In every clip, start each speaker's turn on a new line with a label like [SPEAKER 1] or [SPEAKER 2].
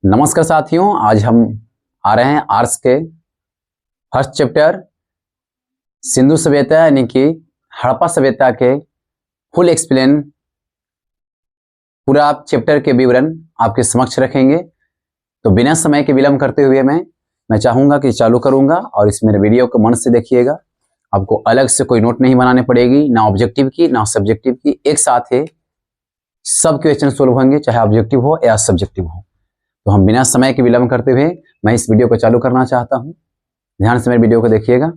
[SPEAKER 1] नमस्कार साथियों, आज हम आ रहे हैं आर्ट्स के फर्स्ट चैप्टर सिंधु सभ्यता यानी कि हड़प्पा सभ्यता के फुल एक्सप्लेन पूरा चैप्टर के विवरण आपके समक्ष रखेंगे। तो बिना समय के विलंब करते हुए मैं चाहूंगा कि चालू करूंगा और इस मेरे वीडियो को मन से देखिएगा। आपको अलग से कोई नोट नहीं बनाने पड़ेगी, ना ऑब्जेक्टिव की ना सब्जेक्टिव की, एक साथ ही सब क्वेश्चन सोल्व होंगे, चाहे ऑब्जेक्टिव हो या सब्जेक्टिव हो। तो हम बिना समय के विलंब करते हुए मैं इस वीडियो को चालू करना चाहता हूं। ध्यान से मेरे वीडियो को देखिएगा।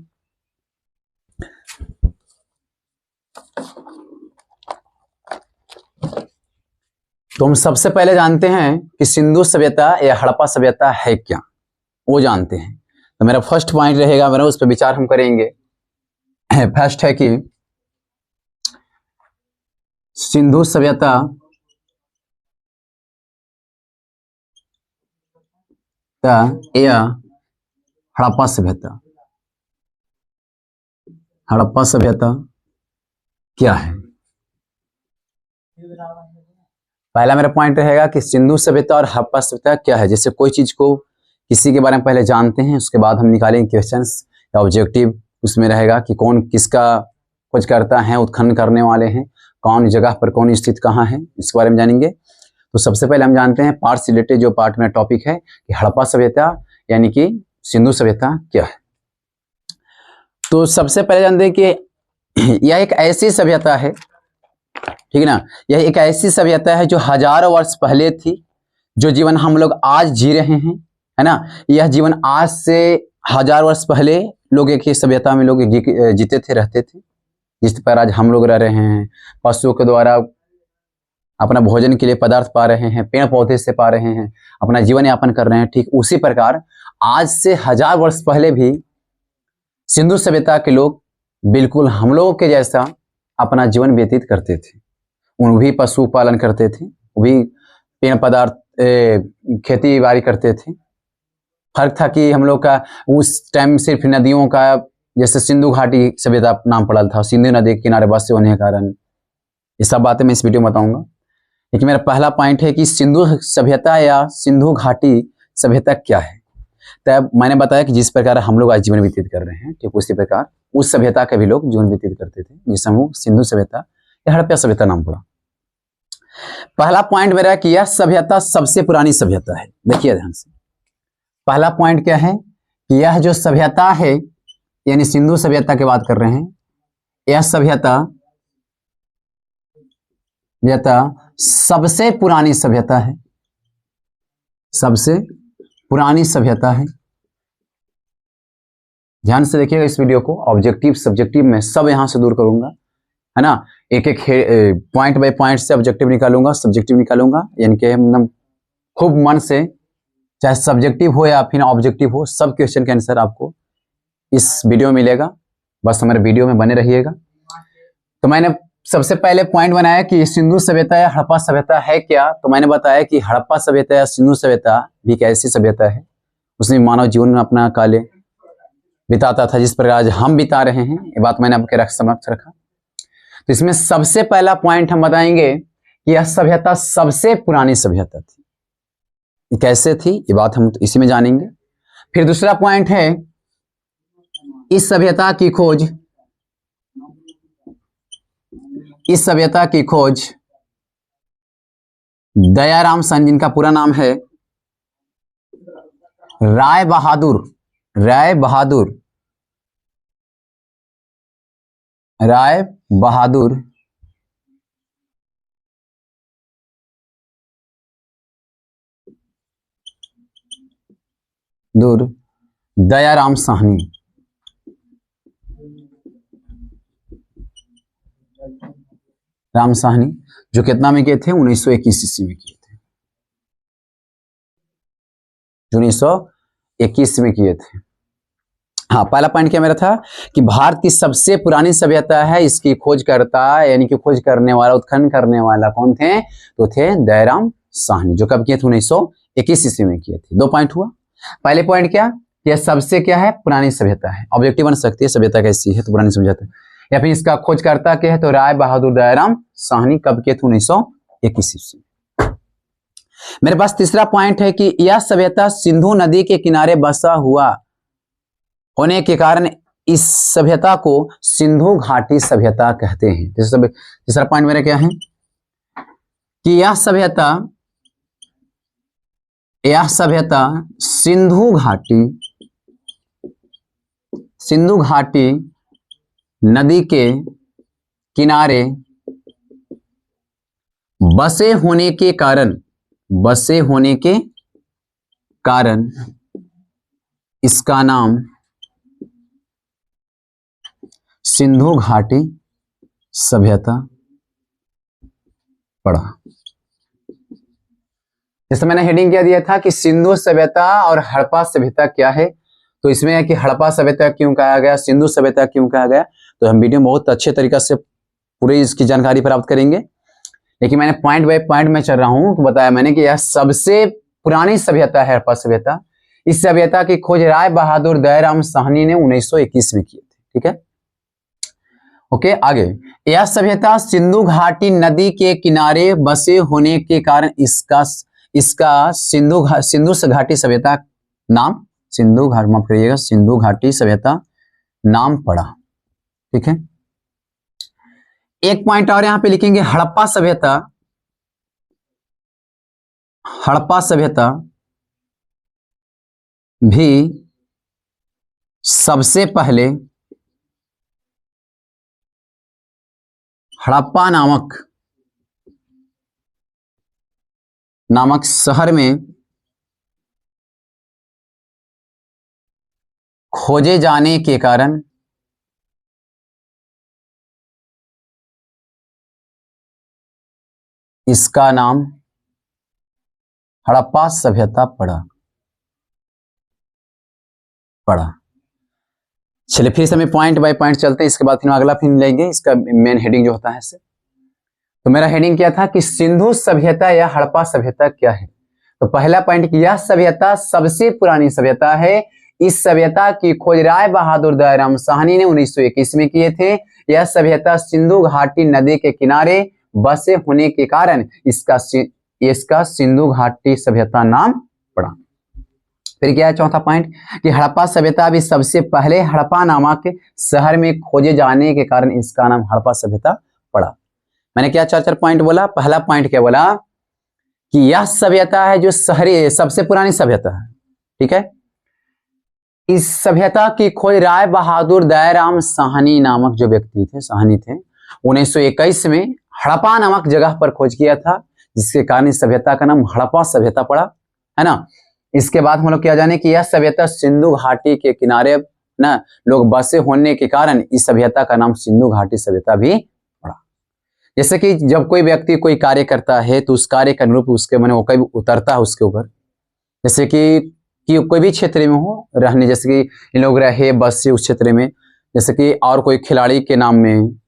[SPEAKER 1] तो हम सबसे पहले जानते हैं कि सिंधु सभ्यता या हड़प्पा सभ्यता है क्या, वो जानते हैं। तो मेरा फर्स्ट पॉइंट रहेगा, मेरा उस पर विचार हम करेंगे। फर्स्ट है कि सिंधु सभ्यता या हड़प्पा सभ्यता, हड़प्पा सभ्यता क्या है। पहला मेरा पॉइंट रहेगा कि सिंधु सभ्यता और हड़प्पा सभ्यता क्या है। जैसे कोई चीज को किसी के बारे में पहले जानते हैं, उसके बाद हम निकालेंगे क्वेश्चंस या ऑब्जेक्टिव। उसमें रहेगा कि कौन किसका खोज करता है, उत्खनन करने वाले हैं, कौन जगह पर कौन स्थित कहाँ है, इसके बारे में जानेंगे। तो सबसे पहले हम जानते हैं पार्ट से रिलेटेड जो पार्ट में टॉपिक है कि हड़प्पा सभ्यता यानी कि सिंधु सभ्यता क्या है। तो सबसे पहले जानते हैं कि यह एक ऐसी सभ्यता है, ठीक है ना, यह एक ऐसी सभ्यता है जो हजारों वर्ष पहले थी, जो जीवन हम लोग आज जी रहे हैं, है ना। यह जीवन आज से हजार वर्ष पहले लोग एक ही सभ्यता में लोग जीते थे, रहते थे, जिस पर आज हम लोग रह रहे हैं। पशुओं के द्वारा अपना भोजन के लिए पदार्थ पा रहे हैं, पेड़ पौधे से पा रहे हैं, अपना जीवन यापन कर रहे हैं। ठीक उसी प्रकार आज से हजार वर्ष पहले भी सिंधु सभ्यता के लोग बिल्कुल हम लोगों के जैसा अपना जीवन व्यतीत करते थे। वो भी पशु पालन करते थे, वो भी पेड़ पदार्थ खेती बाड़ी करते थे। फर्क था कि हम लोग का उस टाइम सिर्फ नदियों का, जैसे सिंधु घाटी सभ्यता नाम पड़ा था, सिंधु नदी के किनारे बसे होने के कारण। ये सब बातें मैं इस वीडियो में बताऊंगा। लेकिन मेरा पहला पॉइंट है कि सिंधु सभ्यता या सिंधु घाटी सभ्यता क्या है। तब मैंने बताया कि जिस प्रकार हम लोग आज जीवन व्यतीत कर रहे हैं, ठीक उसी प्रकार उस सभ्यता के भी लोग जीवन व्यतीत करते थे, जिसे हम सिंधु सभ्यता या हड़प्पा सभ्यता नाम पड़ा। पहला पॉइंट मेरा कि यह सभ्यता सबसे पुरानी सभ्यता है। देखिए ध्यान से, पहला पॉइंट क्या है कि यह जो सभ्यता है यानी सिंधु सभ्यता की बात कर रहे हैं, यह सभ्यता सबसे पुरानी सभ्यता है, सबसे पुरानी सभ्यता है। ध्यान से देखिएगा इस वीडियो को, ऑब्जेक्टिव सब्जेक्टिव में सब यहां से दूर करूंगा, है ना। एक एक पॉइंट बाय पॉइंट से ऑब्जेक्टिव निकालूंगा, सब्जेक्टिव निकालूंगा, यानी कि हम खूब मन से, चाहे सब्जेक्टिव हो या फिर ऑब्जेक्टिव हो, सब क्वेश्चन के आंसर आपको इस वीडियो में मिलेगा। बस हमारे वीडियो में बने रहिएगा। तो मैंने सबसे पहले पॉइंट बनाया कि सिंधु सभ्यता या हड़प्पा सभ्यता है क्या। तो मैंने बताया कि हड़प्पा सभ्यता या सिंधु सभ्यता भी एक ऐसी सभ्यता है, उसने मानव जीवन में अपना काल बिताता था, जिस पर आज हम बिता रहे हैं। ये बात मैंने आपके समक्ष रखा। तो इसमें सबसे पहला पॉइंट हम बताएंगे कि यह सभ्यता सबसे पुरानी सभ्यता थी। ये कैसे थी, ये बात हम इसी में जानेंगे। फिर दूसरा पॉइंट है इस सभ्यता की खोज, इस सभ्यता की खोज दयाराम साहनी, जिनका पूरा नाम है राय बहादुर दयाराम साहनी, राम साहनी, जो कितना में किए थे, 1921 ईस्वी में किए थे, 1921 में किए थे। हाँ, पहला पॉइंट क्या मेरा था कि भारत की सबसे पुरानी सभ्यता है, इसकी खोजकर्ता यानी कि खोज करने वाला, उत्खनन करने वाला कौन थे, तो थे दयाराम साहनी, जो कब किए थे, 1921 ईस्वी में किए थे। 2 पॉइंट हुआ। पहले पॉइंट क्या, यह सबसे क्या है, पुरानी सभ्यता है। ऑब्जेक्टिव बन सकती है, सभ्यता कैसी है, तो पुरानी सभ्यता। या फिर इसका खोजकर्ता क्या है, तो राय बहादुर दयाराम साहनी, कब के थे, 1921 ईस्वी। मेरे पास तीसरा पॉइंट है कि यह सभ्यता सिंधु नदी के किनारे बसा हुआ होने के कारण इस सभ्यता को सिंधु घाटी सभ्यता कहते हैं। तीसरा पॉइंट मेरा क्या है कि यह सभ्यता सिंधु घाटी नदी के किनारे बसे होने के कारण इसका नाम सिंधु घाटी सभ्यता पड़ा। जैसे मैंने हेडिंग क्या दिया था कि सिंधु सभ्यता और हड़प्पा सभ्यता क्या है, तो इसमें है कि हड़प्पा सभ्यता क्यों कहा गया, सिंधु सभ्यता क्यों कहा गया, तो हम वीडियो में बहुत अच्छे तरीके से पूरी इसकी जानकारी प्राप्त करेंगे। लेकिन मैंने पॉइंट बाय पॉइंट में चल रहा हूं, तो बताया मैंने कि यह सबसे पुरानी सभ्यता है हड़प्पा सभ्यता। इस सभ्यता की खोज राय बहादुर दयाराम साहनी ने 1921 में की थी। ठीक है, ओके। आगे, यह सभ्यता सिंधु घाटी नदी के किनारे बसे होने के कारण इसका सिंधु घाटी सभ्यता नाम माफ करिएगा, सिंधु घाटी सभ्यता नाम पड़ा। ठीक है, एक पॉइंट और यहां पे लिखेंगे, हड़प्पा सभ्यता भी सबसे पहले हड़प्पा नामक शहर में खोजे जाने के कारण इसका नाम हड़प्पा सभ्यता पड़ा। चलिए फिर से हमें पॉइंट बाय पॉइंट चलते हैं, इसके बाद फिर अगला फिर लेंगे इसका मेन हेडिंग जो होता है इससे। तो मेरा हेडिंग क्या था कि सिंधु सभ्यता या हड़प्पा सभ्यता क्या है। तो पहला पॉइंट कि यह सभ्यता सबसे पुरानी सभ्यता है। इस सभ्यता की खोज राय बहादुर दयाराम साहनी ने 1921 में किए थे। यह सभ्यता सिंधु घाटी नदी के किनारे बसे होने के कारण इसका सिंधु घाटी सभ्यता नाम पड़ा। फिर क्या है चौथा पॉइंट कि हड़प्पा सभ्यता भी सबसे पहले हड़प्पा नामक शहर में खोजे जाने के कारण इसका नाम हड़प्पा सभ्यता पड़ा। मैंने क्या चार पॉइंट बोला। पहला पॉइंट क्या बोला कि यह सभ्यता है जो शहरी सबसे पुरानी सभ्यता है। ठीक है, इस सभ्यता की खोज राय बहादुर दयाराम साहनी नामक जो व्यक्ति थे, साहनी थे, 1921 में हड़प्पा नामक जगह पर खोज किया था, जिसके कारण इस सभ्यता का नाम हड़प्पा सभ्यता पड़ा, है ना। इसके बाद हम लोग क्या जाने कि यह सभ्यता सिंधु घाटी के किनारे ना लोग बसे होने के कारण इस सभ्यता का नाम सिंधु घाटी सभ्यता भी पड़ा। जैसे कि जब कोई व्यक्ति कोई कार्य करता है तो उस कार्य के अनुरूप उसके मन वो कभी उतरता है उसके ऊपर। जैसे कि कोई भी क्षेत्र में हो रहने, जैसे कि इन लोग रहे बस से उस क्षेत्र में, जैसे कि और कोई खिलाड़ी के नाम में,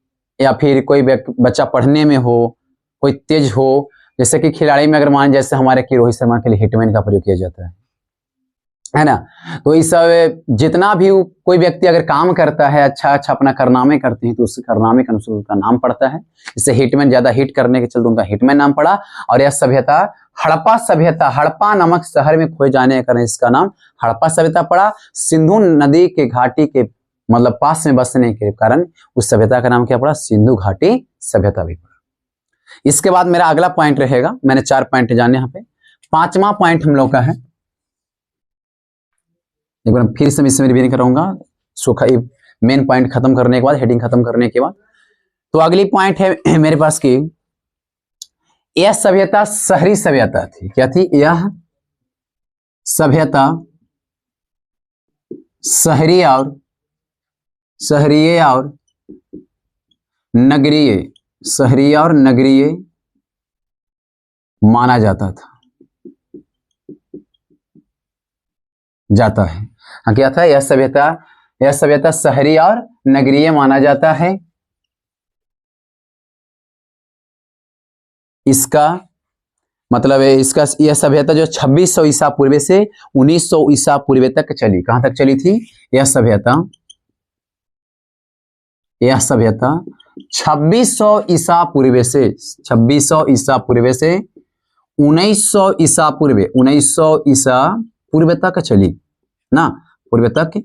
[SPEAKER 1] या फिर कोई बच्चा पढ़ने में हो, कोई तेज हो। जैसे कि खिलाड़ी में अगर मान जैसे हमारे कि रोहित शर्मा के लिए हिटमैन का प्रयोग किया जाता है ना। तो इस जितना भी कोई व्यक्ति अगर काम करता है, अच्छा अपना कारनामे करते हैं, तो उस कारनामे के अनुसार उनका नाम पड़ता है। इससे हिटमैन ज्यादा हिट करने के चलते उनका हिटमैन नाम पड़ा। और यह सभ्यता हड़प्पा सभ्यता, हड़प्पा नामक शहर में खोजे जाने के कारण इसका नाम हड़प्पा सभ्यता पड़ा। सिंधु नदी के घाटी के मतलब पास में बसने के कारण उस सभ्यता का नाम क्या पड़ा, सिंधु घाटी सभ्यता भी पड़ा। इसके बाद मेरा अगला पॉइंट रहेगा, मैंने 4 पॉइंट जाने यहाँ पे। 5वां पॉइंट हम लोग का है, एक बार फिर से मैं इसमें रिवीजन कराऊंगा सुखा मेन पॉइंट खत्म करने के बाद, हेडिंग खत्म करने के बाद। तो अगली पॉइंट है मेरे पास की यह सभ्यता शहरी सभ्यता थी। क्या थी? यह सभ्यता शहरी और नगरीय माना जाता है। हाँ, क्या था? यह सभ्यता शहरी और नगरीय माना जाता है। इसका मतलब है यह सभ्यता जो 2600 ईसा पूर्व से 1900 ईसा पूर्व तक चली। कहां तक चली थी? यह सभ्यता 2600 ईसा पूर्व से 1900 ईसा पूर्व, 1900 ईसा पूर्व तक चली ना, पूर्व तक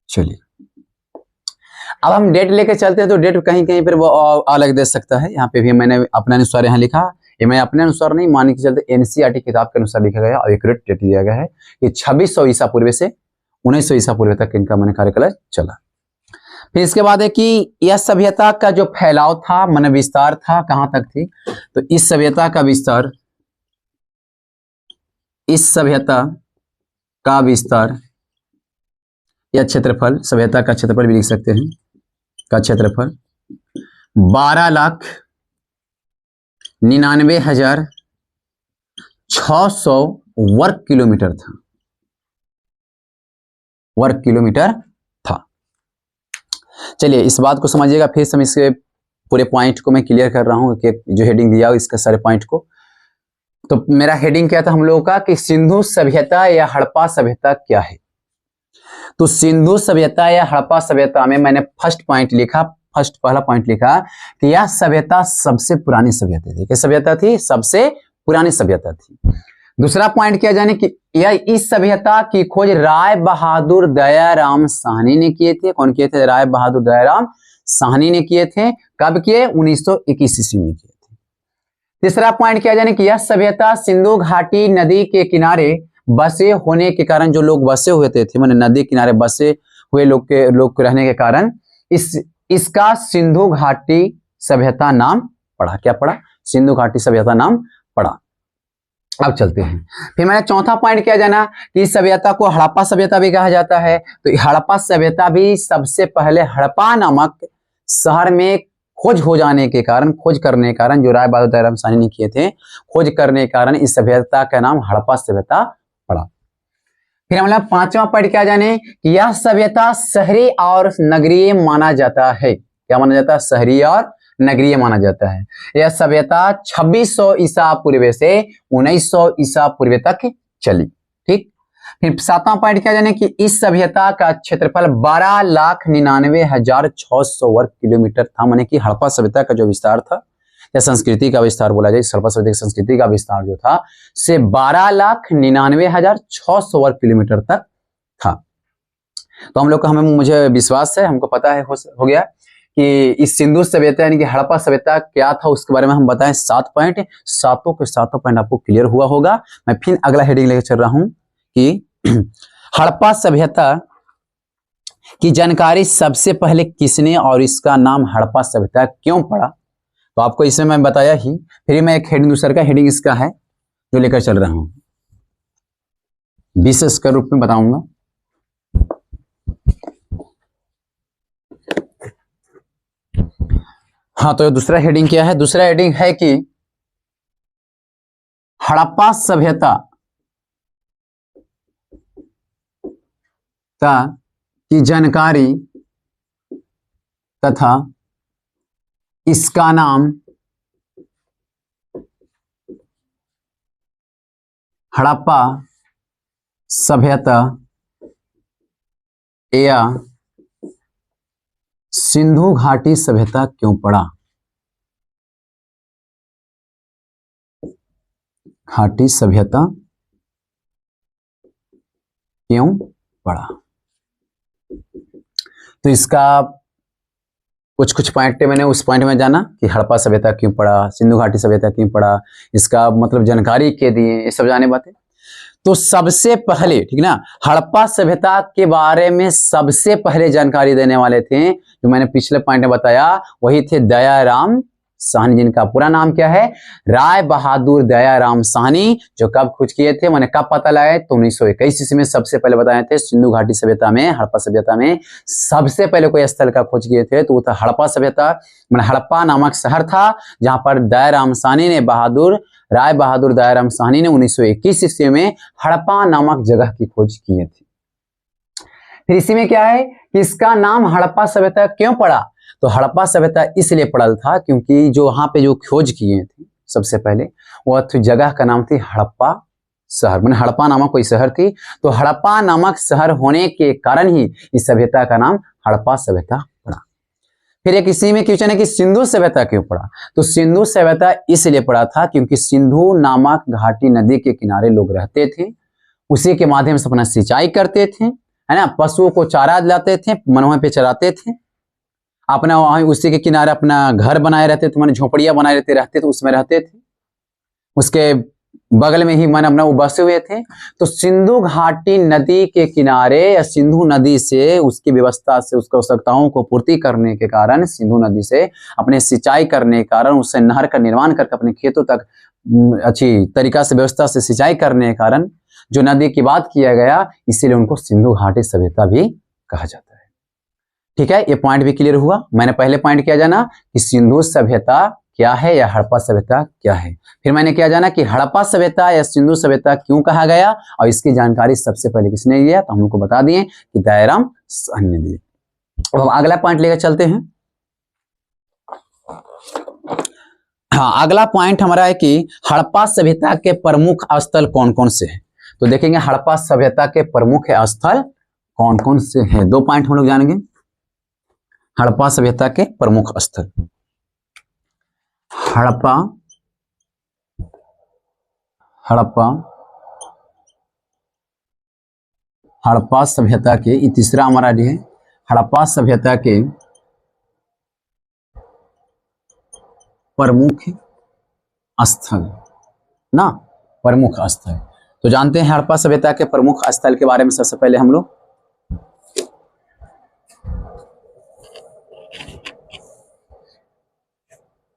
[SPEAKER 1] चली। अब हम डेट लेके चलते हैं तो डेट कहीं कहीं पर वो अलग दे सकता है। यहाँ पे भी मैंने अपने अनुसार यहाँ लिखा, ये मैं अपने अनुसार नहीं, मान के चलते एनसीईआरटी किताब के अनुसार लिखा गया और एक्यूरेट डेट दिया गया है कि 2600 ईसा पूर्व से 1900 ईसा पूर्व तक इनका मैंने कार्यकाल चला। फिर इसके बाद है कि यह सभ्यता का जो फैलाव था, मन विस्तार था, कहां तक थी, तो इस सभ्यता का विस्तार, इस सभ्यता का विस्तार या क्षेत्रफल, सभ्यता का क्षेत्रफल भी लिख सकते हैं, का क्षेत्रफल 12,99,600 वर्ग किलोमीटर था, वर्ग किलोमीटर था। चलिए इस बात को समझिएगा, फिर से इसके पूरे पॉइंट को मैं क्लियर कर रहा हूं कि जो हेडिंग दिया इसका सारे पॉइंट को। तो मेरा हेडिंग क्या था हम लोगों का कि सिंधु सभ्यता या हड़प्पा सभ्यता क्या है। तो सिंधु सभ्यता या हड़प्पा सभ्यता में मैंने फर्स्ट पॉइंट लिखा, फर्स्ट पहला पॉइंट लिखा कि यह सभ्यता सबसे पुरानी सभ्यता थी। क्या सभ्यता थी? सबसे पुरानी सभ्यता थी। दूसरा पॉइंट क्या जाने कि यह इस सभ्यता की खोज राय बहादुर दयाराम साहनी ने किए थे। कौन किए थे? राय बहादुर दयाराम साहनी ने किए थे। कब किए? 1921 ईस्वी में किए थे। तीसरा पॉइंट क्या जाने कि यह सभ्यता सिंधु घाटी नदी के किनारे बसे होने के कारण, जो लोग बसे हुए थे मैंने नदी किनारे बसे हुए लोग रहने के कारण इसका सिंधु घाटी सभ्यता नाम पड़ा। क्या पड़ा? सिंधु घाटी सभ्यता नाम पड़ा। अब चलते हैं, फिर मैंने चौथा पॉइंट क्या जाना कि इस सभ्यता को हड़प्पा सभ्यता भी कहा जाता है। तो हड़प्पा सभ्यता भी सबसे पहले हड़प्पा नामक शहर में खोज हो जाने के कारण, खोज करने के कारण, जो राय बहादुर दयाराम साहनी ने किए थे, खोज करने के कारण इस सभ्यता का नाम हड़प्पा सभ्यता पड़ा। फिर हम लोग पांचवा पॉइंट क्या जाने कि यह सभ्यता शहरी और नगरीय माना जाता है। क्या माना जाता है? शहरी और नगरीय माना जाता है। यह सभ्यता 2600 ईसा पूर्व से 1900 ईसा पूर्व तक चली। ठीक। फिर सातवां पॉइंट क्या जाने कि इस सभ्यता का क्षेत्रफल 12,99,600 वर्ग किलोमीटर था। माने कि हड़प्पा सभ्यता का जो विस्तार था या संस्कृति का विस्तार बोला जाए, हड़प्पा सभ्यता की संस्कृति का विस्तार जो था से 12,99,600 वर्ग किलोमीटर तक था। तो हम लोग का मुझे विश्वास है, हमको पता है हो गया कि इस सिंधु सभ्यता यानी कि हड़प्पा सभ्यता क्या था, उसके बारे में हम बताएं 7 पॉइंट। सातों के सातों पॉइंट आपको क्लियर हुआ होगा। मैं फिर अगला हेडिंग लेकर चल रहा हूं कि हड़प्पा सभ्यता की जानकारी सबसे पहले किसने और इसका नाम हड़प्पा सभ्यता क्यों पड़ा, तो आपको इसमें मैं बताया ही। फिर मैं एक हेडिंग, दूसरा का हेडिंग इसका है जो लेकर चल रहा हूं, विशेष के रूप में बताऊंगा। हाँ, तो दूसरा हेडिंग क्या है? दूसरा हेडिंग है कि हड़प्पा सभ्यता की जानकारी तथा इसका नाम हड़प्पा सभ्यता या सिंधु घाटी सभ्यता क्यों पड़ा। घाटी सभ्यता क्यों पड़ा, तो इसका कुछ पॉइंट मैंने उस पॉइंट में जाना कि हड़प्पा सभ्यता क्यों पड़ा, सिंधु घाटी सभ्यता क्यों पड़ा, इसका मतलब जानकारी के दिए, ये सब जाने बातें। तो सबसे पहले, ठीक ना, हड़प्पा सभ्यता के बारे में सबसे पहले जानकारी देने वाले थे, जो मैंने पिछले पॉइंट में बताया, वही थे दयाराम साहनी, जिनका पूरा नाम क्या है? राय बहादुर दयाराम साहनी, जो कब खोज किए थे, मैंने कब पता लगाए, तो 1921 ईस्वी में सबसे पहले बताए थे। सिंधु घाटी सभ्यता में, हड़प्पा सभ्यता में सबसे पहले कोई स्थल का खोज किए थे तो वो था हड़प्पा सभ्यता। मैंने हड़प्पा नामक शहर था जहां पर दयाराम साहनी ने राय बहादुर दयाराम साहनी ने 1921 ईस्वी में हड़प्पा नामक जगह की खोज की थी। फिर इसी में क्या है कि इसका नाम हड़प्पा सभ्यता क्यों पड़ा, तो हड़प्पा सभ्यता इसलिए पड़ा था क्योंकि जो वहां पे जो खोज किए थे सबसे पहले, वह जगह का नाम थी हड़प्पा शहर। मैंने हड़प्पा नामक कोई शहर थी, तो हड़प्पा नामक शहर होने के कारण ही इस सभ्यता का नाम हड़प्पा सभ्यता पड़ा। फिर एक इसी में क्वेश्चन है कि सिंधु सभ्यता क्यों पड़ा। तो सिंधु सभ्यता इसलिए पड़ा था क्योंकि सिंधु नामक घाटी नदी के किनारे लोग रहते थे, उसी के माध्यम से अपना सिंचाई करते थे, है ना, पशुओं को चारा दिलाते थे, मनोह पे चराते थे, अपना वहां उसी के किनारे अपना घर बनाए रहते थे, माने झोपड़ियां बनाए रहते थे, उसमें रहते थे, उसके बगल में ही माने अपना वो बसे हुए थे। तो सिंधु घाटी नदी के किनारे या सिंधु नदी से उसकी व्यवस्था से उसकी आवश्यकताओं को पूर्ति करने के कारण, सिंधु नदी से अपने सिंचाई करने के कारण, उससे नहर का निर्माण करके अपने खेतों तक अच्छी तरीका से व्यवस्था से सिंचाई करने के कारण जो नदी की बात किया गया, इसीलिए उनको सिंधु घाटी सभ्यता भी कहा जाता है। ठीक है, ये पॉइंट भी क्लियर हुआ। मैंने पहले पॉइंट किया जाना कि सिंधु सभ्यता क्या है या हड़प्पा सभ्यता क्या है। फिर मैंने क्या जाना कि हड़प्पा सभ्यता या सिंधु सभ्यता क्यों कहा गया और इसकी जानकारी सबसे पहले किसने दिया, तो हम लोग को बता दिए कि दयाराम साहनी ने दी। अब अगला पॉइंट लेकर चलते हैं। हाँ, अगला पॉइंट हमारा है कि हड़प्पा सभ्यता के प्रमुख स्थल कौन कौन से हैं। तो देखेंगे हड़प्पा सभ्यता के प्रमुख स्थल कौन कौन से हैं। 2 पॉइंट हम लोग जानेंगे। हड़प्पा सभ्यता के प्रमुख स्थल, हड़प्पा सभ्यता के, तीसरा हमारा जो है हड़प्पा सभ्यता के प्रमुख स्थल ना, प्रमुख स्थल। तो जानते हैं हड़प्पा सभ्यता के प्रमुख स्थल के बारे में। सबसे पहले हम लोग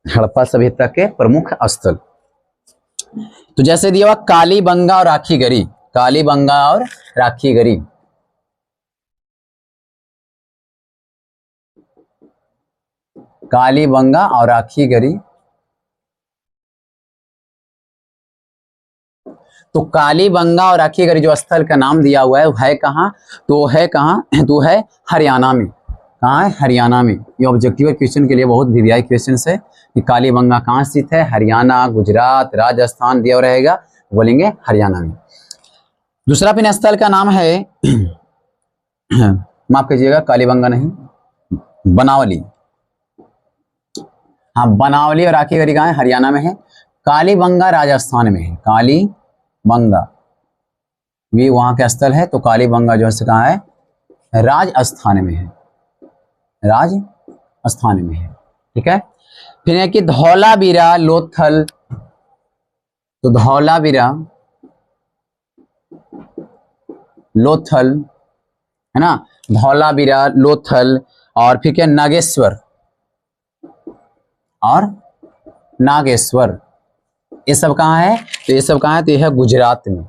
[SPEAKER 1] हड़प्पा सभ्यता के प्रमुख स्थल, तो जैसे दिया हुआ कालीबंगा और राखीगढ़ी, कालीबंगा और राखीगढ़ी, कालीबंगा और राखीगढ़ी। तो कालीबंगा और राखीगढ़ी जो स्थल का नाम दिया हुआ है कहाँ, तो है कहाँ, तो है हरियाणा में। कहाँ है, हरियाणा में। ये ऑब्जेक्टिव क्वेश्चन के लिए बहुत वीवीआई क्वेश्चन है कि कालीबंगा कहाँ स्थित है, हरियाणा, गुजरात, राजस्थान दिया रहेगा, बोलेंगे हरियाणा में। दूसरा पिन स्थल का नाम है माफ कीजिएगा, कालीबंगा नहीं, बनावली। हाँ, बनावली और राखीगढ़ी कहाँ है, हरियाणा में है। कालीबंगा राजस्थान में है, कालीबंगा भी वहां का स्थल है। तो कालीबंगा जो है कहाँ है, राजस्थान में है, राजस्थान में है। ठीक है, फिर है कि धौलावीरा लोथल, तो धौलावीरा लोथल है ना, धौलावीरा लोथल, और फिर क्या नागेश्वर और नागेश्वर, ये सब कहाँ है, तो ये सब कहाँ है, तो ये है गुजरात में,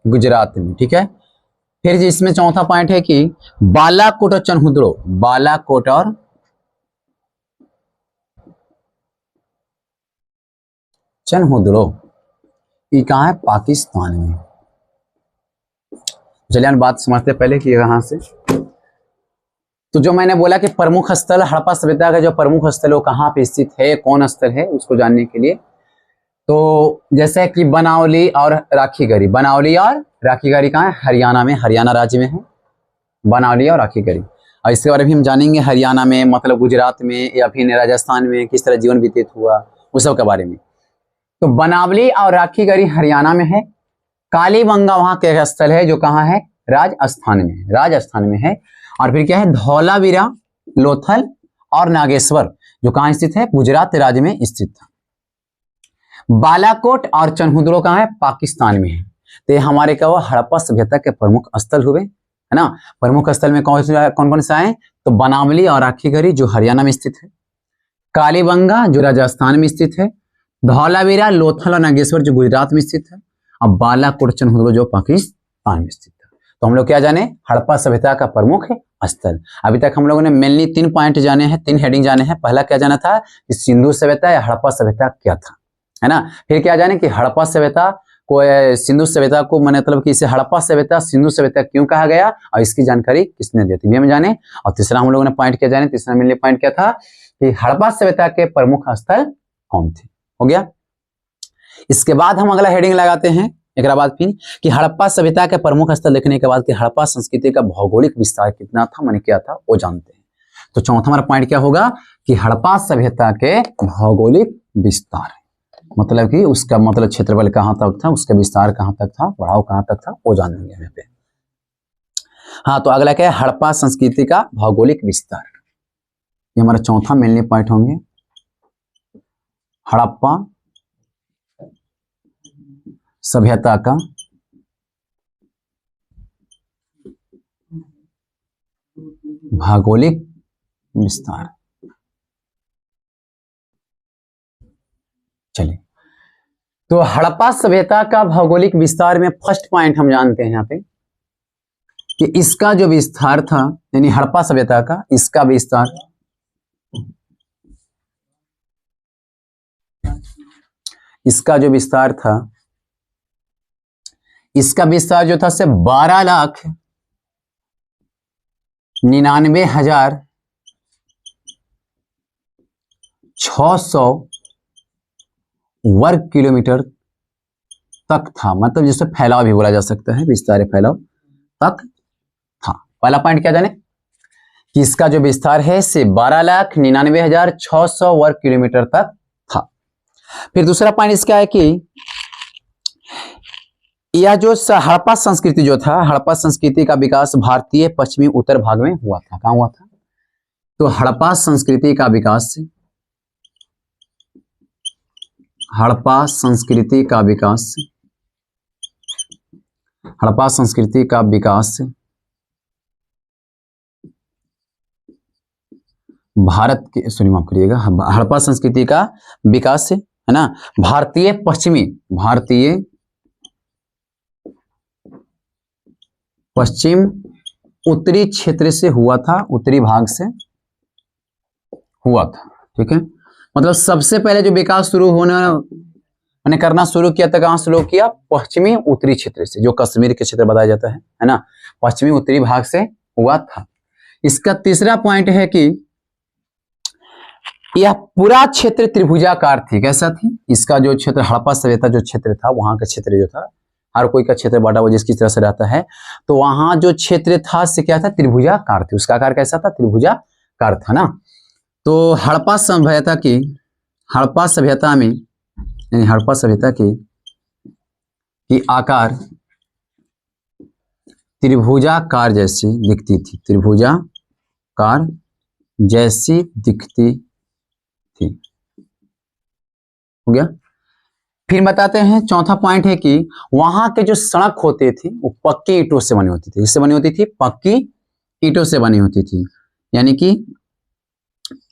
[SPEAKER 1] गुजरात में। ठीक है, फिर इसमें चौथा पॉइंट है कि बालाकोट और चनहुद्रो, बालाकोट और चनहुद्रो, ये कहाँ है, पाकिस्तान में। चलिए हम बात समझते पहले कि कहाँ से। तो जो मैंने बोला कि प्रमुख स्थल हड़प्पा सभ्यता का जो प्रमुख स्थल वो कहाँ पे स्थित है, कौन स्थल है, उसको जानने के लिए तो जैसे कि बनावली और राखीगढ़ी, बनावली और राखीगढ़ी कहाँ है, हरियाणा में, हरियाणा राज्य में है बनावली और राखीगढ़ी। और इसके बारे में हम जानेंगे हरियाणा में मतलब गुजरात में या फिर राजस्थान में किस तरह जीवन व्यतीत हुआ, उस सब के बारे में। तो बनावली और राखीगढ़ी हरियाणा में है, कालीबंगा वहां के स्थल है जो कहाँ है, राजस्थान में, राजस्थान में है। और फिर क्या है, धौलावीरा लोथल और नागेश्वर जो कहाँ स्थित है, गुजरात राज्य में स्थित था। बालाकोट और चनहुद्रो कहाँ है, पाकिस्तान में है। तो ये हमारे क्या हुआ, हड़प्पा सभ्यता के प्रमुख स्थल हुए, है ना। प्रमुख स्थल में कौन कौन से आए, तो बनावली और राखीगढ़ी जो हरियाणा में स्थित है, कालीबंगा जो राजस्थान में स्थित है, धौलावीरा लोथल और नागेश्वर जो गुजरात में स्थित है, और बालाकोट चनहुद्रो जो पाकिस्तान में स्थित है। तो हम लोग क्या जाने, हड़प्पा सभ्यता का प्रमुख स्थल। अभी तक हम लोगों ने मेनली 3 पॉइंट जाने हैं, 3 हेडिंग जाने हैं। पहला क्या जाना था कि सिंधु सभ्यता या हड़प्पा सभ्यता क्या था, है ना। फिर क्या जाने कि हड़प्पा सभ्यता को, सिंधु सभ्यता को मतलब कि इसे हड़प्पा सभ्यता सिंधु सभ्यता क्यों कहा गया और इसकी जानकारी किसने दी थी, ये हम जाने। और तीसरा हम लोगों ने पॉइंट क्या जाने, तीसरा मेनली पॉइंट क्या था कि हड़प्पा सभ्यता के प्रमुख स्थल कौन थे, हो गया। इसके बाद हम अगला हेडिंग लगाते हैं एक बाद फिर कि हड़प्पा सभ्यता के प्रमुख स्थल देखने के बाद कि हड़प्पा संस्कृति का भौगोलिक विस्तार कितना था, मैंने क्या था वो जानते हैं। तो चौथा हमारा पॉइंट क्या होगा कि हड़प्पा सभ्यता के भौगोलिक विस्तार, मतलब कि उसका मतलब क्षेत्रफल कहां तक था, उसका विस्तार कहां तक था, बढ़ाव कहां तक था, वो जानेंगे यहाँ पे। हाँ, तो अगला क्या है, हड़प्पा संस्कृति का भौगोलिक विस्तार, ये हमारा चौथा मेनली पॉइंट होंगे। हड़प्पा सभ्यता का भौगोलिक विस्तार। चलिए, तो हड़प्पा सभ्यता का भौगोलिक विस्तार में फर्स्ट पॉइंट हम जानते हैं यहाँ पे कि इसका जो विस्तार था, यानी हड़प्पा सभ्यता का इसका विस्तार था, इसका विस्तार जो था से 12,99,600 वर्ग किलोमीटर तक था, मतलब जिसे फैलाव भी बोला जा सकता है, विस्तार फैलाव तक था। पहला पॉइंट क्या जाने कि इसका जो विस्तार है से 12,99,600 वर्ग किलोमीटर तक था। फिर दूसरा पॉइंट इसका है कि यह जो हड़प्पा संस्कृति जो था, हड़प्पा संस्कृति का विकास भारतीय पश्चिमी उत्तर भाग में हुआ था। कहां हुआ था? तो हड़प्पा संस्कृति का विकास, हड़प्पा संस्कृति का विकास, हड़प्पा संस्कृति का विकास भारत के, सॉरी माफ करिएगा, हड़प्पा संस्कृति का विकास है ना, भारतीय पश्चिम उत्तरी क्षेत्र से हुआ था, उत्तरी भाग से हुआ था। ठीक है, मतलब सबसे पहले जो विकास शुरू मैंने करना शुरू किया था, कहां शुरू किया? पश्चिमी उत्तरी क्षेत्र से, जो कश्मीर के क्षेत्र बताया जाता है ना, पश्चिमी उत्तरी भाग से हुआ था। इसका तीसरा पॉइंट है कि यह पूरा क्षेत्र त्रिभुजाकार थी। कैसा थी? इसका जो क्षेत्र हड़प्पा सभ्यता जो क्षेत्र था, वहां का क्षेत्र जो था, हर कोई का क्षेत्र बटा हुआ जिसकी तरह से रहता है, तो वहां जो क्षेत्र था से क्या था? त्रिभुजाकार थी। उसका आकार कैसा था? त्रिभुजाकार था ना। तो हड़प्पा सभ्यता की, हड़प्पा सभ्यता में, यानी हड़प्पा सभ्यता की आकार त्रिभुजाकार जैसी दिखती थी, त्रिभुजाकार जैसी दिखती थी। हो गया। फिर बताते हैं, चौथा पॉइंट है कि वहां के जो सड़क होते थे वो पक्की ईंटों से बनी होती थी। किससे बनी होती थी? पक्की ईंटों से बनी होती थी। यानी कि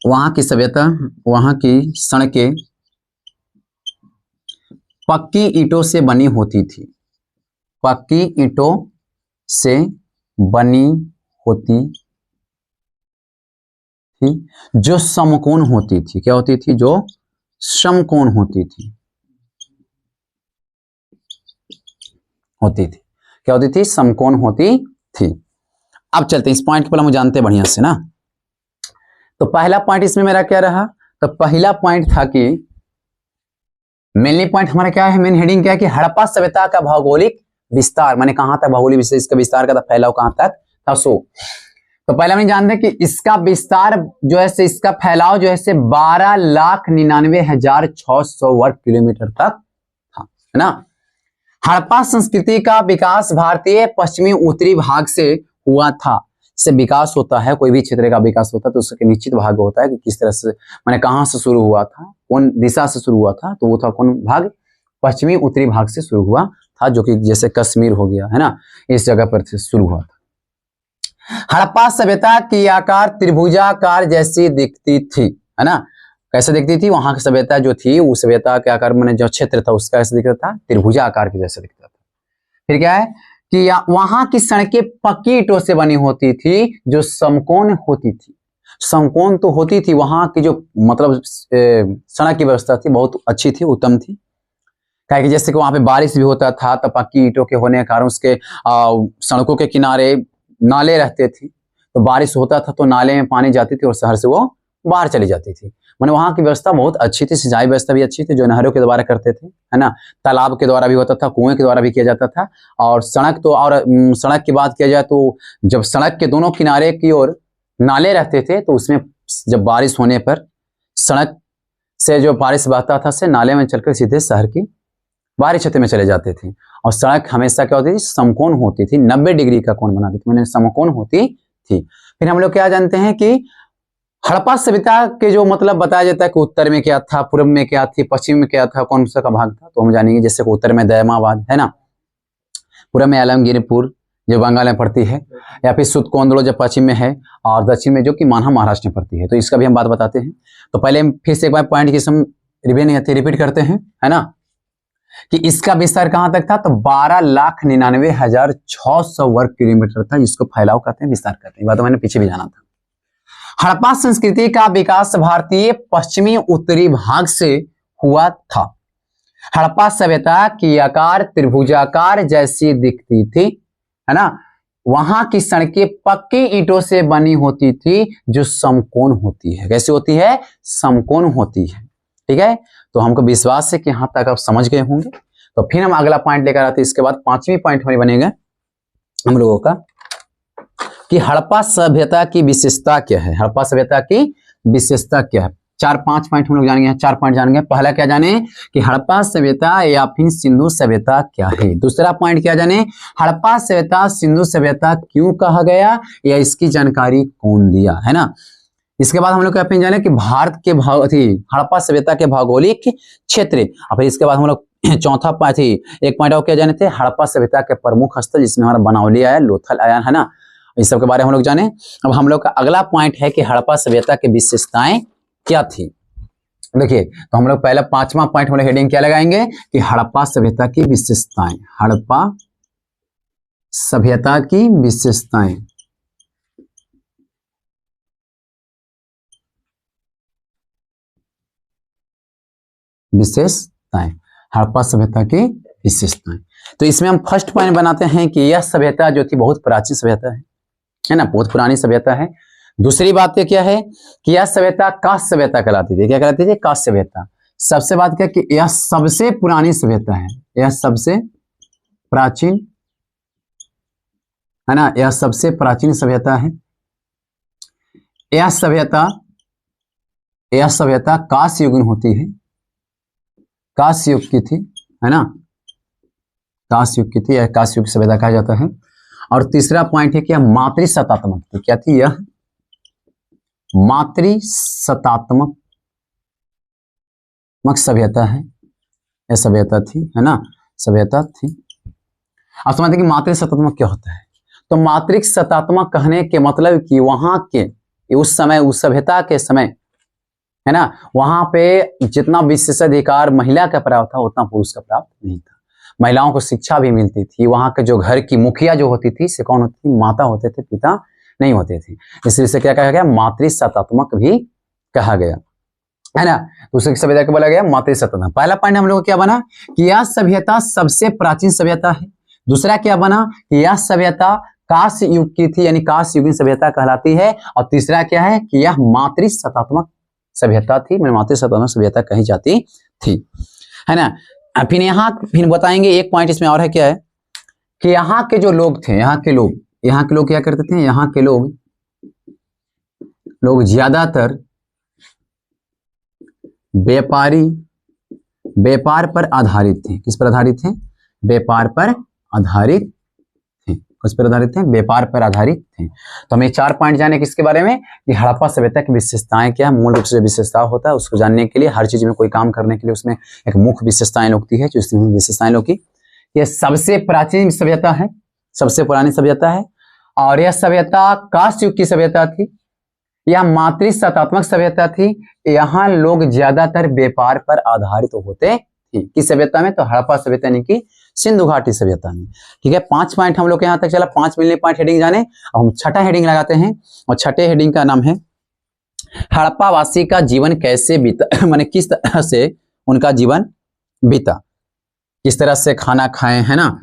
[SPEAKER 1] वहां की सभ्यता, वहां की सड़कें पक्की ईंटों से बनी होती थी, पक्की ईंटों से बनी होती थी, जो समकोण होती थी। क्या होती थी? जो समकोण होती थी, क्या होती थी? समकोण होती थी। अब चलते हैं इस पॉइंट को, पहले हम जानते हैं बढ़िया से ना। तो पहला पॉइंट इसमें मेरा क्या रहा? तो पहला पॉइंट था कि मेनली पॉइंट हमारा क्या है, मेन हेडिंग क्या है कि हड़प्पा सभ्यता का भौगोलिक विस्तार, माने कहां तक भौगोलिक विस्तार, इसका विस्तार का था, फैलाव कहां तक था। तो पहले हम जानते हैं कि इसका विस्तार जो है, इसका फैलाव जो है 12,99,600 वर्ग किलोमीटर तक था, है ना। हड़प्पा संस्कृति का विकास भारतीय पश्चिमी उत्तरी भाग से हुआ था। से विकास होता है, कोई भी क्षेत्र का विकास होता है तो उसके निश्चित भाग होता है कि किस तरह से, माने कहां से शुरू हुआ था, कौन दिशा से शुरू हुआ था, तो वो था कौन भाग? पश्चिमी उत्तरी भाग से शुरू हुआ था, जो कि जैसे कश्मीर हो गया है ना, इस जगह पर शुरू हुआ था। हड़प्पा सभ्यता की आकार त्रिभुजाकार जैसी दिखती थी, है ना। कैसे दिखती थी? वहां की सभ्यता जो थी, उस सभ्यता के आकार में जो क्षेत्र था उसका कैसे दिखता था? त्रिभुजाकार के जैसे दिखता था। फिर क्या है कि वहां की सड़कें पक्की ईंटों से बनी होती थी, जो समकोण होती थी। समकोण तो होती थी, वहां की जो मतलब सड़क की व्यवस्था थी बहुत अच्छी थी, उत्तम थी। क्या कि जैसे कि वहां पे बारिश भी होता था तो पक्की ईंटों के होने के कारण उसके सड़कों के किनारे नाले रहते थे, तो बारिश होता था तो नाले में पानी जाती थी और शहर से वो बाहर चली जाती थी। मैंने वहां की व्यवस्था बहुत अच्छी थी, सिंचाई व्यवस्था भी अच्छी थी, जो नहरों के द्वारा करते थे, है ना, तालाब के द्वारा भी होता था, कुएं के द्वारा भी किया जाता था। और सड़क तो, और सड़क की बात किया जाए तो जब सड़क के दोनों किनारे की ओर नाले रहते थे तो उसमें जब बारिश होने पर सड़क से जो बारिश बहता था से नाले में चलकर सीधे शहर की बाहरी क्षेत्र में चले जाते थे। और सड़क हमेशा क्या होती थी, समकोण होती थी, 90 डिग्री का कोण बनाती थी, मैंने समकोण होती थी। फिर हम लोग क्या जानते हैं कि हड़प्पा सभ्यता के जो मतलब बताया जाता है कि उत्तर में क्या था, पूर्व में क्या थी, पश्चिम में क्या था, कौन सा का भाग था, तो हम जानेंगे। जैसे कि उत्तर में दयमाबाद है ना, पूर्व में आलमगीरपुर जो बंगाल में पड़ती है, या फिर सुतकोंदड़ो जो पश्चिम में है, और दक्षिण में जो कि मान्हा महाराष्ट्र में पड़ती है। तो इसका भी हम बात बताते हैं। तो पहले फिर से एक बार पॉइंट की हम रिपीट करते हैं, है ना, कि इसका विस्तार कहां तक था, तो 12,99,600 वर्ग किलोमीटर था, जिसको फैलाव कहते हैं, विस्तार कहते हैं। बात तो मैंने पीछे भी जाना था। हड़प्पा संस्कृति का विकास भारतीय पश्चिमी उत्तरी भाग से हुआ था। हड़प्पा सभ्यता की आकार त्रिभुजाकार जैसी दिखती थी, है ना। वहां की सड़कें पक्की ईंटों से बनी होती थी जो समकोण होती है। कैसी होती है, समकोण होती है। ठीक है, तो हमको विश्वास है कि यहां तक आप समझ गए होंगे। तो फिर हम अगला पॉइंट लेकर आते हैं। इसके बाद 5वीं पॉइंट हमारी बनेगा हम लोगों का कि हड़प्पा सभ्यता की विशेषता क्या है। हड़प्पा सभ्यता की विशेषता क्या है, 4-5 पॉइंट हम लोग जानेंगे, 4 पॉइंट जानेंगे। पहला क्या जाने कि हड़प्पा सभ्यता या फिर सिंधु सभ्यता क्या है। दूसरा पॉइंट क्या जाने, हड़प्पा सभ्यता सिंधु सभ्यता क्यों कहा गया या इसकी जानकारी कौन दिया, है ना। इसके बाद हम लोग क्या जाने कि भारत के हड़प्पा सभ्यता के भौगोलिक क्षेत्र। और फिर इसके बाद हम लोग चौथा एक पॉइंट और क्या जाने थे, हड़प्पा सभ्यता के प्रमुख स्थल, जिसमें हमारा बनावली आया, लोथल आया, है ना। इस सब के बारे में हम लोग जाने। अब हम लोग का अगला पॉइंट है कि हड़प्पा सभ्यता की विशेषताएं क्या थी। देखिए, तो हम लोग पहला 5वां पॉइंट हम लोग हेडिंग क्या लगाएंगे कि हड़प्पा सभ्यता की विशेषताएं। हड़प्पा सभ्यता की विशेषताएं। विशेषताएं, हड़प्पा सभ्यता की विशेषताएं। तो इसमें हम फर्स्ट पॉइंट बनाते हैं कि यह सभ्यता जो थी बहुत प्राचीन सभ्यता है ना, बहुत पुरानी सभ्यता है। दूसरी बात क्या है कि यह सभ्यता कास्य सभ्यता कहलाती थी। क्या कहलाती थी, कास्य सभ्यता। सबसे बात क्या कि यह सबसे पुरानी सभ्यता है, यह सबसे प्राचीन, है ना, यह सबसे प्राचीन सभ्यता है। यह सभ्यता कास्य युगीन होती है, कास्य युग की थी, है ना, कास्य युग की थी, यह कास्य युग सभ्यता कहा जाता है। और तीसरा पॉइंट है कि यह मातृसत्तात्मक थी। क्या थी, यह मातृसत्तात्मक सभ्यता है, यह सभ्यता थी, है ना, सभ्यता थी। आप समझते कि मातृसत्तात्मक क्या होता है। तो मातृसत्तात्मक कहने के मतलब कि वहां के उस समय, उस सभ्यता के समय, है ना, वहां पे जितना विशेषाधिकार महिला का प्राप्त था उतना पुरुष का प्राप्त नहीं था। महिलाओं को शिक्षा भी मिलती थी। वहां के जो घर की मुखिया जो होती थी से कौन होती थी, माता होते थे, पिता नहीं होते थे। इसलिए से क्या कहा गया, मातृसत्तात्मक भी कहा गया, है ना। दूसरी सभ्यता को बोला गया मातृसत्तात्मक। पहला पॉइंट हम लोग क्या बना कि यह सभ्यता सबसे प्राचीन सभ्यता है। दूसरा क्या बना कि यह सभ्यता कास्य युग की थी, यानी कास्य युगीन सभ्यता कहलाती है। और तीसरा क्या है कि यह मातृसत्तात्मक सभ्यता थी, मातृसत्तात्मक सभ्यता कही जाती थी, है ना। फिर बताएंगे एक पॉइंट इसमें और है, क्या है कि यहाँ के जो लोग थे, यहाँ के लोग क्या करते थे, यहाँ के लोग ज्यादातर व्यापार पर आधारित थे। किस पर आधारित थे, व्यापार पर आधारित थे। किस पर आधारित थे, व्यापार पर आधारित थे। तो हमें 4 पॉइंट जाने किसके बारे में कि हड़प्पा सभ्यता की विशेषताएं क्या, मूल रूप से विशेषता होता है उसको जानने के लिए, हर चीज में कोई काम करने के लिए उसमें एक मुख्य विशेषताएं लगती है, जो इसमें विशेषताएं लोग की। यह सबसे प्राचीन सभ्यता है, सबसे पुरानी सभ्यता है। और यह सभ्यता कास्य युग की सभ्यता थी। यह मातृसत्तात्मक सभ्यता थी। यहाँ लोग ज्यादातर व्यापार पर आधारित होते थे। किस सभ्यता में, तो हड़प्पा सभ्यता यानी कि सिंधु घाटी सभ्यता में। ठीक है, 5 पॉइंट हम लोग यहाँ तक चला, 5 मिलने पॉइंट हेडिंग जाने। अब हम छठा हेडिंग लगाते हैं, और छठे हेडिंग का नाम है हड़प्पा वासी का जीवन कैसे बीता, माने किस तरह से उनका जीवन बीता, किस तरह से खाना खाए, है ना,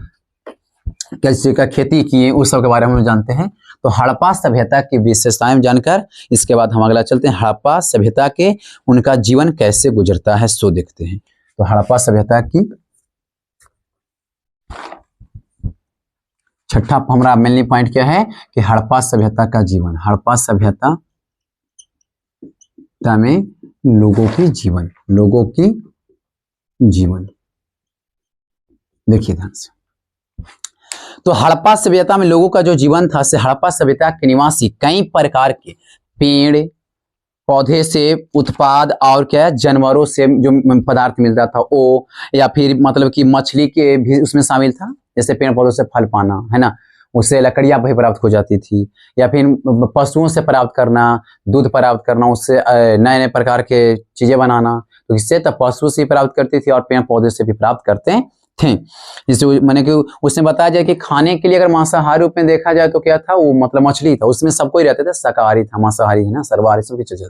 [SPEAKER 1] कैसे का खेती किए, उस सब के बारे में हम जानते हैं। तो हड़प्पा सभ्यता की विशेषताएं जानकर इसके बाद हम अगला चलते हैं, हड़प्पा सभ्यता के उनका जीवन कैसे गुजरता है सो देखते हैं। तो हड़प्पा सभ्यता की छठा हमारा मेनली पॉइंट क्या है कि हड़प्पा सभ्यता का जीवन, हड़प्पा सभ्यता में लोगों की जीवन, लोगों की जीवन देखिए ध्यान से। तो हड़प्पा सभ्यता में लोगों का जो जीवन था, से हड़प्पा सभ्यता के निवासी कई प्रकार के पेड़ पौधे से उत्पाद और क्या जानवरों से जो पदार्थ मिलता था वो, या फिर मतलब कि मछली के भी उसमें शामिल था, जैसे पेड़ पौधों से फल पाना है ना, उससे लकड़ियां भी प्राप्त हो जाती थी, या फिर पशुओं से प्राप्त करना, दूध प्राप्त करना, उससे नए नए प्रकार के चीजें बनाना, तो इससे तो पशु से प्राप्त करती थी और पेड़ पौधे से भी प्राप्त करते थे। जिससे मैंने कि उसने बताया जाए कि खाने के लिए अगर मांसाहारी रूप में देखा जाए तो क्या था, वो मतलब मछली था, उसमें सब कोई रहते थे, शाकाहारी था, मांसाहारी है ना, सर्वाहारी सब की चीजें,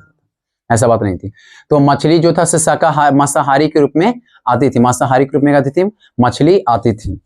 [SPEAKER 1] ऐसा बात नहीं थी। तो मछली जो था शाकाहारी मांसाहारी के रूप में आती थी, मांसाहारी के रूप में आती थी, मछली आती थी।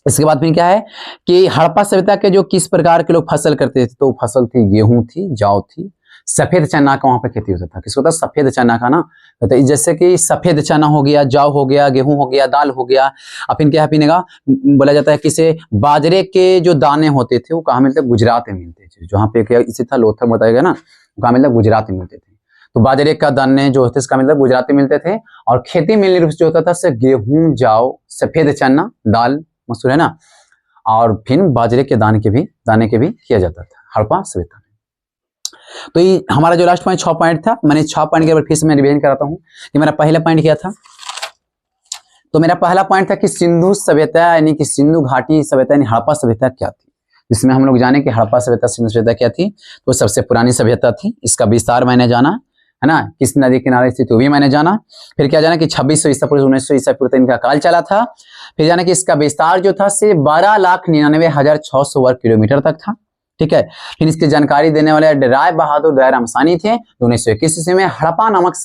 [SPEAKER 1] इसके बाद फिर क्या है कि हड़प्पा सभ्यता के जो किस प्रकार के लोग फसल करते थे, तो फसल थी गेहूं थी, जौ थी, सफेद चना का वहां पे खेती होता था। किसको था? सफेद चना का ना, तो जैसे कि सफेद चना हो गया, जौ हो गया, गेहूं हो गया, दाल हो गया। अब फिर क्या पीने का बोला जाता है, किसे बाजरे के जो दाने होते थे वो कहाँ मिलते? गुजरात में मिलते थे। जहाँ पे क्या इसी था लोथल बताया गया ना, कहाँ मिलता? गुजरात में मिलते थे। तो बाजरे का दाने जो होते इसका मतलब गुजरात में मिलते थे। और खेती मेनली रूप से जो होता था गेहूं, जौ, सफेद चना, दाल, मसूर है ना, और फिर बाजरे के दाने के भी किया जाता था हड़प्पा सभ्यता में। तो ये हमारा जो लास्ट पॉइंट 6 पॉइंट था, मैंने 6 पॉइंट के फिर से मैं रिवीजन कराता हूँ कि मेरा पहला पॉइंट क्या था। तो मेरा पहला पॉइंट था कि सिंधु सभ्यता यानी कि सिंधु घाटी सभ्यता यानी हड़प्पा सभ्यता क्या थी, जिसमें हम लोग जाने कि हड़प्पा सभ्यता सिंधु सभ्यता क्या थी। तो सबसे पुरानी सभ्यता थी, इसका विस्तार मैंने जाना है ना, किस नदी किनारे स्थित वो भी मैंने जाना। फिर क्या जाना कि 2600 ईसा पूर्व 1900 ईसा पूर्व इनका काल चला था। फिर जाना कि इसका विस्तार जो था से 12,99,600 वर्ग किलोमीटर तक था। ठीक है। फिर इसकी जानकारी देने वाले राय बहादुर दयाराम साहनी थे, 1921 ईस्वी में हड़प्पा नामक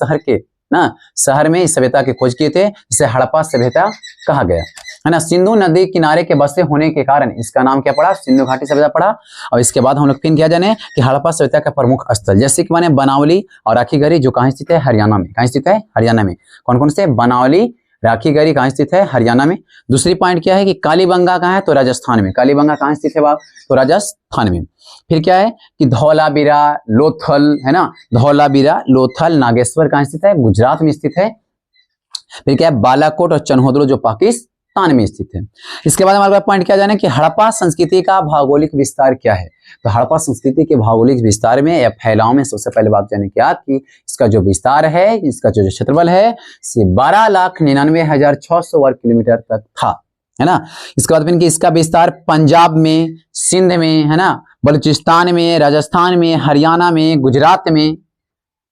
[SPEAKER 1] शहर में इस सभ्यता की खोज किए थे, जिसे हड़प्पा सभ्यता कहा गया है ना। सिंधु नदी किनारे के बसे होने के कारण इसका नाम क्या पड़ा? सिंधु घाटी सभ्यता पड़ा। और इसके बाद हम लोग फिर क्या जाने कि हड़प्पा सभ्यता का प्रमुख स्थल, जैसे कि माने बनावली और राखीगढ़ी, जो कहाँ स्थित है? हरियाणा में। कहाँ स्थित है? हरियाणा में। कौन कौन से? बनावली, राखीगढ़ी कहाँ स्थित है? हरियाणा में। दूसरी पॉइंट क्या है कि कालीबंगा कहाँ है? तो राजस्थान में। कालीबंगा कहाँ स्थित है बाप? तो राजस्थान में। फिर क्या है कि धौलावीरा, लोथल है ना, धौलावीरा, लोथल, नागेश्वर कहाँ स्थित है? गुजरात में स्थित है। फिर क्या है? बालाकोट और चन्होदरो जो पाकिस्तान में स्थित है। इसके बाद हमारे पॉइंट क्या जाने कि हड़प्पा संस्कृति का भौगोलिक विस्तार क्या है। तो हड़प्पा संस्कृति के भौगोलिक विस्तार में या फैलाव में सबसे पहले बात जाने क्या कि इसका जो विस्तार है, इसका जो क्षेत्रफल है, से 12,99,600 वर्ग किलोमीटर तक था, है ना। इसके बाद फिर इसका विस्तार पंजाब में, सिंध में, है ना, बलूचिस्तान में, राजस्थान में, हरियाणा में, गुजरात में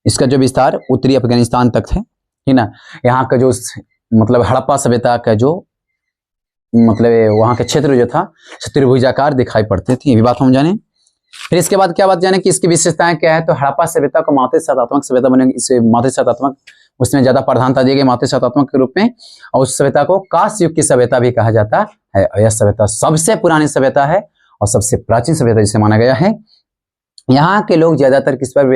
[SPEAKER 1] इसका जो विस्तार उत्तरी अफगानिस्तान तक है, ठीक ना। यहाँ का जो मतलब हड़प्पा सभ्यता का जो मतलब वहाँ के क्षेत्र जो था त्रिभुजाकार दिखाई पड़ते थे, ये भी बात हम जाने। फिर इसके बाद क्या बात जाने कि इसकी विशेषताएं क्या है। तो हड़प्पा सभ्यता को मातृसत्तात्मक सभ्यता बनेगी, इसे मातृसत्तात्मक उसमें ज्यादा प्रधानता दी गई मातृसत्तात्मक के रूप में। और उस सभ्यता को कांस्य युग की सभ्यता भी कहा जाता है। यह सभ्यता सबसे पुरानी सभ्यता है और सबसे प्राचीन सभ्यता जिसे माना गया है। यहाँ के लोग ज्यादातर किस पर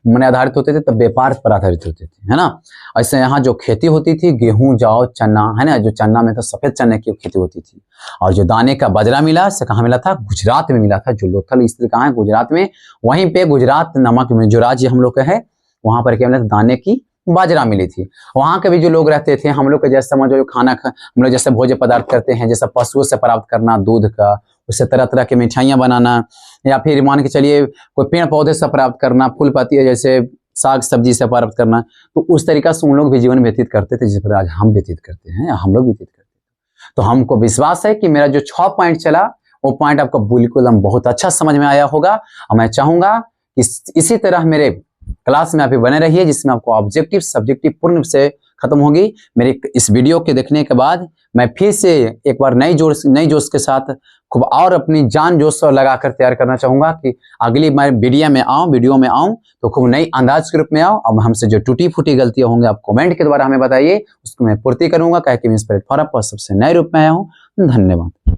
[SPEAKER 1] मन आधारित होते थे? तब व्यापार पर आधारित होते थे, है ना। ऐसे यहाँ जो खेती होती थी गेहूं, जौ, चना, है ना, जो चना में तो सफेद चने की खेती होती थी। और जो दाने का बाजरा मिला से कहाँ मिला था? गुजरात में मिला था। जो लोथल स्थित कहाँ है? गुजरात में। वहीं पे गुजरात नामक में जो राज्य हम लोग का है, वहां पर क्या मिला? दाने की बाजरा मिली थी। वहां के भी जो लोग रहते थे, हम लोग के जैसे समझो जो खाना हम लोग जैसे भोज्य पदार्थ करते हैं, जैसे पशुओं से प्राप्त करना दूध का, उससे तरह तरह की मिठाइयाँ बनाना, या फिर मान के चलिए कोई पेड़ पौधे से प्राप्त करना, फूल पत्ती जैसे साग सब्जी से प्राप्त करना, तो उस तरीका से उन लोग भी जीवन व्यतीत करते थे, जिस पर आज हम व्यतीत करते हैं, हम लोग व्यतीत करते हैं। तो हमको विश्वास है कि मेरा जो 6 पॉइंट चला वो पॉइंट आपको बिल्कुल बहुत अच्छा समझ में आया होगा। और मैं चाहूंगा कि इसी तरह मेरे क्लास में आप बने रहिए, जिसमें आपको ऑब्जेक्टिव सब्जेक्टिव पूर्ण रूप से खत्म होगी। मेरे इस वीडियो के देखने के बाद मैं फिर से एक बार नई जोश के साथ खूब और अपनी जान जोश लगाकर तैयार करना चाहूंगा कि अगली मैं वीडियो में आऊं तो खूब नई अंदाज के रूप में आऊं। अब हमसे जो टूटी फूटी गलतियां होंगी आप कमेंट के द्वारा हमें बताइए, उसको मैं पूर्ति करूंगा, कह कि मैं इस प्लेटफॉर्म पर सबसे नए रूप में आया हूं। धन्यवाद।